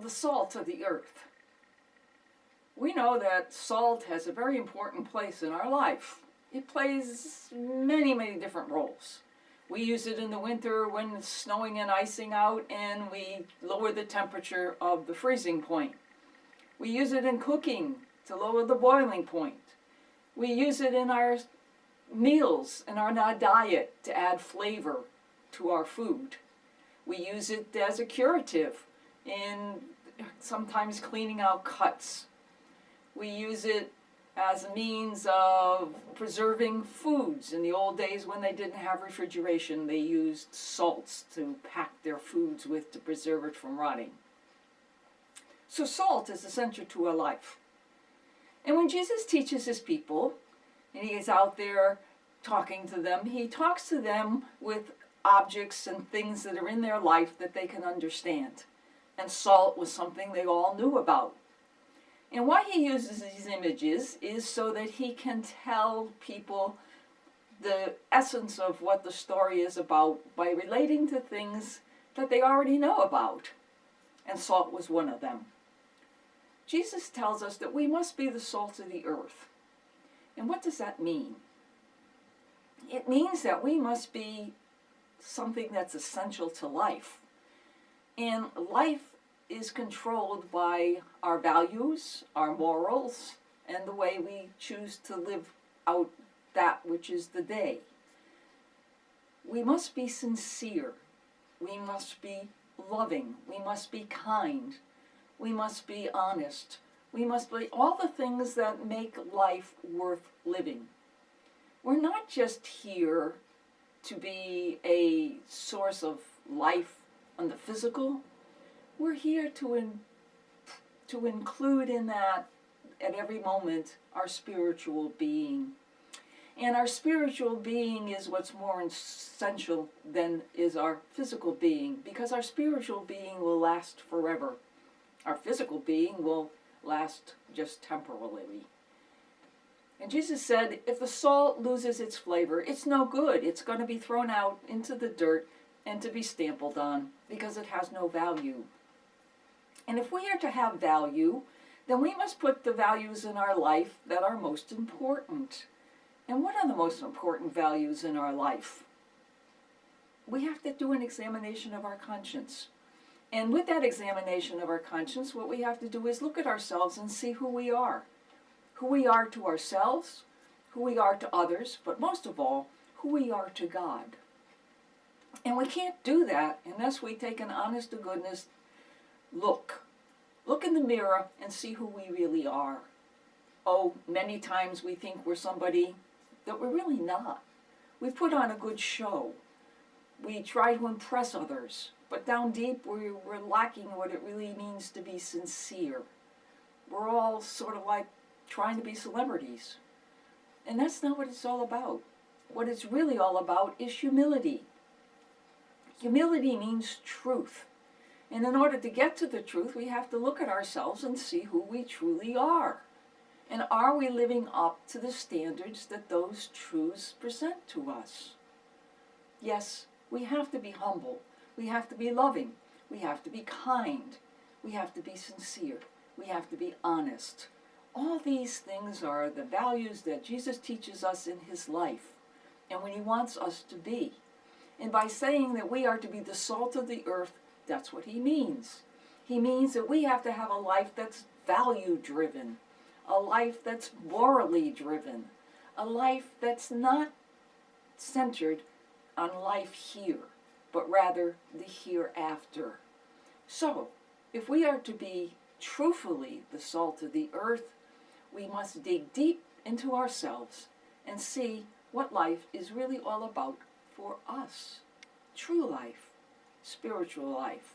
the salt of the earth. We know that salt has a very important place in our life. It plays many, many different roles. We use it in the winter when it's snowing and icing out, and we lower the temperature of the freezing point. We use it in cooking to lower the boiling point. We use it in our meals and our diet to add flavor to our food. We use it as a curative in sometimes cleaning out cuts. We use it as a means of preserving foods. In the old days when they didn't have refrigeration, they used salts to pack their foods with to preserve it from rotting. So salt is essential to our life. And when Jesus teaches his people, and he is out there talking to them, he talks to them with objects and things that are in their life that they can understand. And salt was something they all knew about. And why he uses these images is so that he can tell people the essence of what the story is about by relating to things that they already know about. And salt was one of them. Jesus tells us that we must be the salt of the earth. And what does that mean? It means that we must be something that's essential to life. And life is controlled by our values, our morals, and the way we choose to live out that which is the day. We must be sincere. We must be loving. We must be kind. We must be honest. We must be all the things that make life worth living. We're not just here to be a source of life on the physical. We're here to include in that, at every moment, our spiritual being. And our spiritual being is what's more essential than is our physical being, because our spiritual being will last forever. Our physical being will last just temporarily. And Jesus said, if the salt loses its flavor, it's no good. It's going to be thrown out into the dirt and to be stampled on, because it has no value. And if we are to have value, then we must put the values in our life that are most important. And what are the most important values in our life? We have to do an examination of our conscience. And with that examination of our conscience, what we have to do is look at ourselves and see who we are. Who we are to ourselves, who we are to others, but most of all, who we are to God. And we can't do that unless we take an honest-to-goodness look. Look in the mirror and see who we really are. Oh, many times we think we're somebody that we're really not. We put on a good show. We try to impress others, but down deep we're lacking what it really means to be sincere. We're all sort of like trying to be celebrities. And that's not what it's all about. What it's really all about is humility. Humility means truth. And in order to get to the truth, we have to look at ourselves and see who we truly are. And are we living up to the standards that those truths present to us? Yes, we have to be humble. We have to be loving. We have to be kind. We have to be sincere. We have to be honest. All these things are the values that Jesus teaches us in his life and when he wants us to be. And by saying that we are to be the salt of the earth, that's what he means. He means that we have to have a life that's value-driven, a life that's morally driven, a life that's not centered on life here, but rather the hereafter. So, if we are to be truthfully the salt of the earth, we must dig deep into ourselves and see what life is really all about for us. True life, spiritual life.